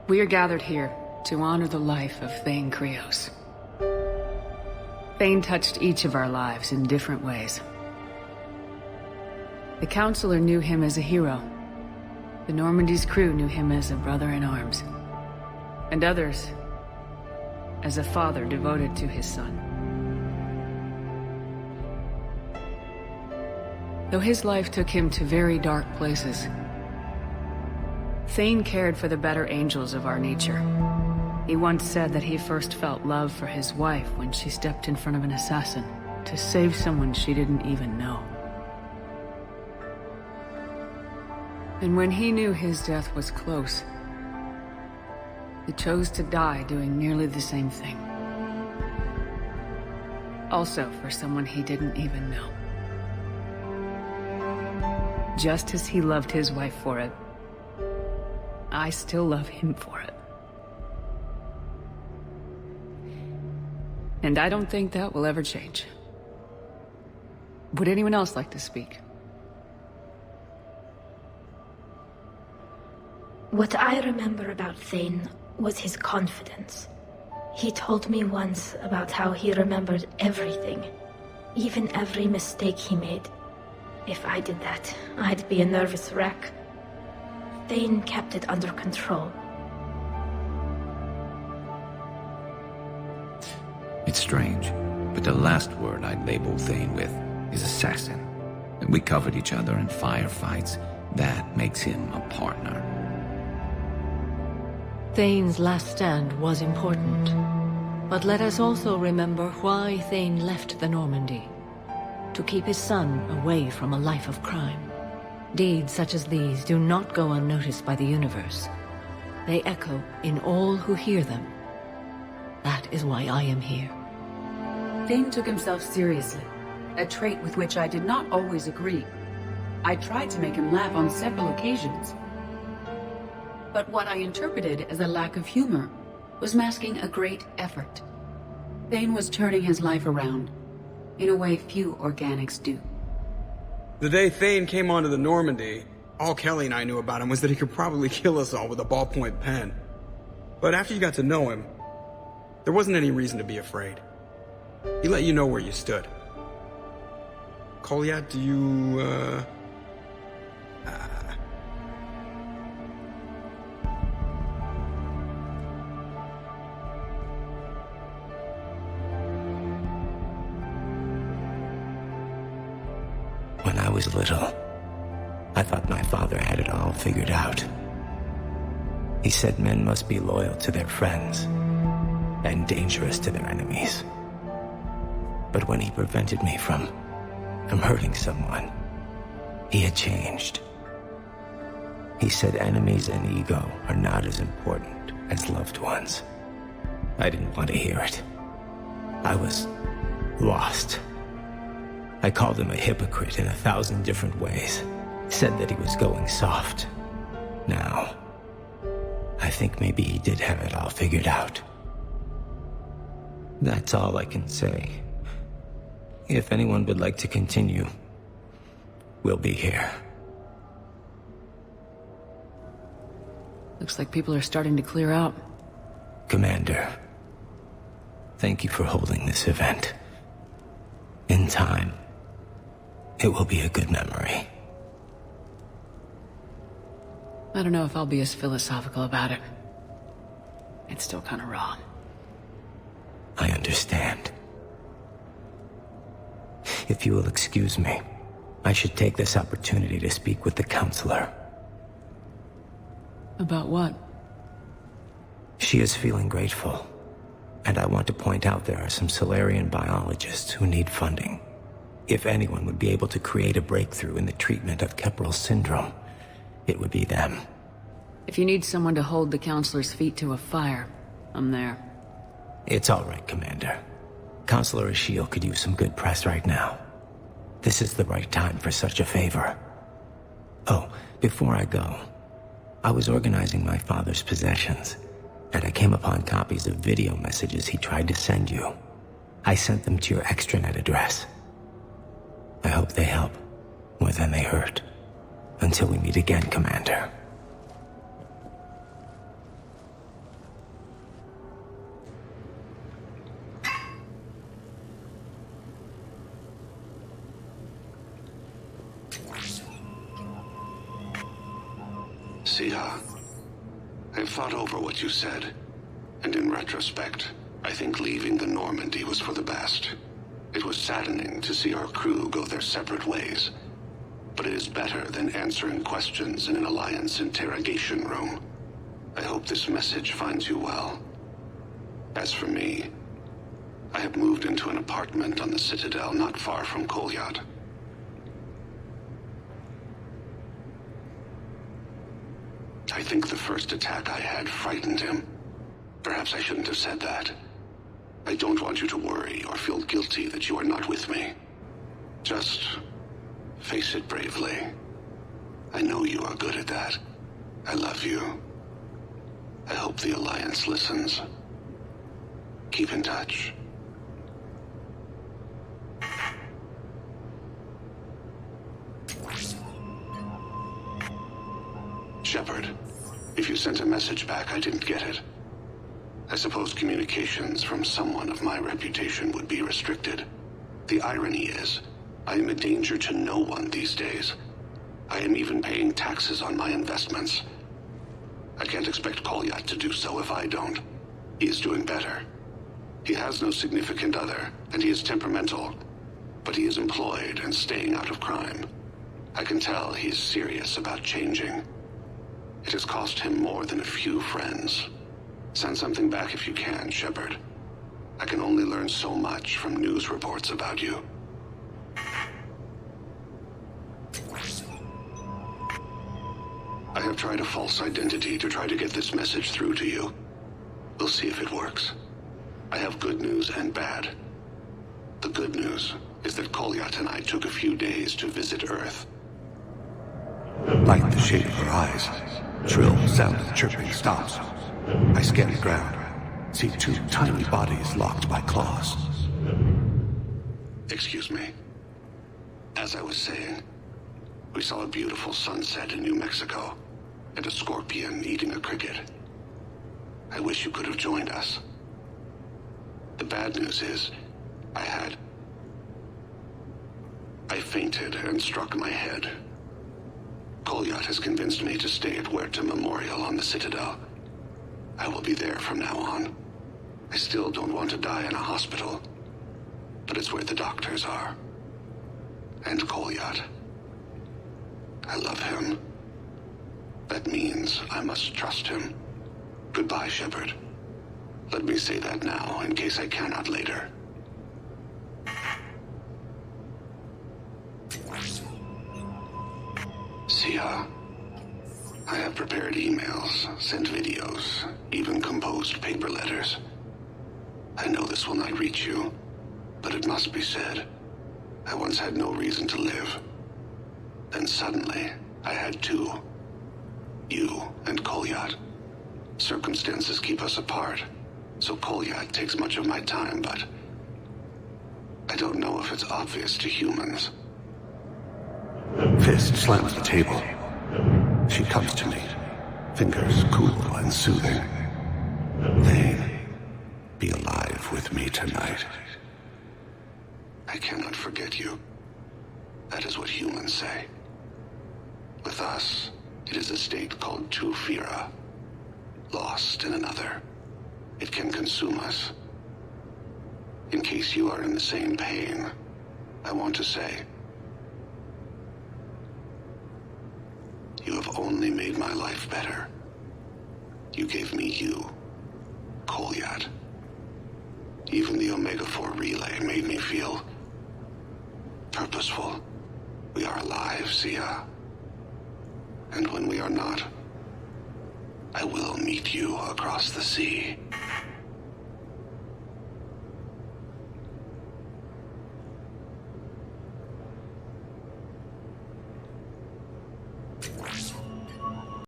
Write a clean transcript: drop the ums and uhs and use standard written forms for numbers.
We are gathered here to honor the life of Thane Krios. Thane touched each of our lives in different ways. The Counselor knew him as a hero. The Normandy's crew knew him as a brother in arms. And others as a father devoted to his son. Though his life took him to very dark places, Thane cared for the better angels of our nature. He once said that he first felt love for his wife when she stepped in front of an assassin to save someone she didn't even know. And when he knew his death was close, he chose to die doing nearly the same thing. Also for someone he didn't even know. Just as he loved his wife for it, I still love him for it. And I don't think that will ever change. Would anyone else like to speak? What I remember about Thane was his confidence. He told me once about how he remembered everything, even every mistake he made. If I did that, I'd be a nervous wreck. Thane kept it under control. It's strange, but the last word I'd label Thane with is assassin. And we covered each other in firefights. That makes him a partner. Thane's last stand was important. But let us also remember why Thane left the Normandy. To keep his son away from a life of crime. Deeds such as these do not go unnoticed by the universe. They echo in all who hear them. That is why I am here. Thane took himself seriously, a trait with which I did not always agree. I tried to make him laugh on several occasions. But what I interpreted as a lack of humor was masking a great effort. Thane was turning his life around, in a way few organics do. The day Thane came onto the Normandy, all Kelly and I knew about him was that he could probably kill us all with a ballpoint pen. But after you got to know him, there wasn't any reason to be afraid. He let you know where you stood. Kolyat, do you, When I was little, I thought my father had it all figured out. He said men must be loyal to their friends and dangerous to their enemies. But when he prevented me from hurting someone, he had changed. He said enemies and ego are not as important as loved ones. I didn't want to hear it. I was lost. I called him a hypocrite in 1,000 different ways. Said that he was going soft. Now, I think maybe he did have it all figured out. That's all I can say. If anyone would like to continue, we'll be here. Looks like people are starting to clear out. Commander, thank you for holding this event. In time, it will be a good memory. I don't know if I'll be as philosophical about it. It's still kind of raw. I understand. If you will excuse me, I should take this opportunity to speak with the Counselor. About what? She is feeling grateful, and I want to point out there are some Solarian biologists who need funding. If anyone would be able to create a breakthrough in the treatment of Kepral syndrome, it would be them. If you need someone to hold the Counselor's feet to a fire, I'm there. It's all right, Commander. Counselor Ashiel could use some good press right now. This is the right time for such a favor. Oh, before I go, I was organizing my father's possessions, and I came upon copies of video messages he tried to send you. I sent them to your extranet address. I hope they help, more than they hurt. Until we meet again, Commander. Sia, I've thought over what you said, and in retrospect, I think leaving the Normandy was for the best. It was saddening to see our crew go their separate ways, but it is better than answering questions in an Alliance interrogation room. I hope this message finds you well. As for me, I have moved into an apartment on the Citadel not far from Kolyat. I think the first attack I had frightened him. Perhaps I shouldn't have said that. I don't want you to worry or feel guilty that you are not with me. Just face it bravely. I know you are good at that. I love you. I hope the Alliance listens. Keep in touch. Shepard, if you sent a message back, I didn't get it. I suppose communications from someone of my reputation would be restricted. The irony is, I am a danger to no one these days. I am even paying taxes on my investments. I can't expect Kolyat to do so if I don't. He is doing better. He has no significant other, and he is temperamental, but he is employed and staying out of crime. I can tell he is serious about changing. It has cost him more than a few friends. Send something back if you can, Shepard. I can only learn so much from news reports about you. I have tried a false identity to try to get this message through to you. We'll see if it works. I have good news and bad. The good news is that Kolyat and I took a few days to visit Earth. Like the shape of her eyes. Shrill sound of chirping stops. I scan the ground. See two tiny bodies locked by claws. Excuse me. As I was saying, we saw a beautiful sunset in New Mexico, and a scorpion eating a cricket. I wish you could have joined us. The bad news is, I fainted and struck my head. Kolyat has convinced me to stay at Huerta Memorial on the Citadel. I will be there from now on. I still don't want to die in a hospital, but it's where the doctors are. And Kolyat. I love him. That means I must trust him. Goodbye, Shepard. Let me say that now, in case I cannot later. Sia, I have prepared emails, sent videos, even composed paper letters. I know this will not reach you, but it must be said. I once had no reason to live. Then suddenly, I had two. You and Kolyat. Circumstances keep us apart, so Kolyat takes much of my time, but I don't know if it's obvious to humans. Fist slams the table. She comes to me, fingers cool and soothing. Thane, be alive with me tonight. I cannot forget you. That is what humans say. With us, it is a state called Tufira. Lost in another. It can consume us. In case you are in the same pain, I want to say, you have only made my life better. You gave me you, Kolyat. Even the Omega-4 relay made me feel purposeful. We are alive, Sia. And when we are not, I will meet you across the sea.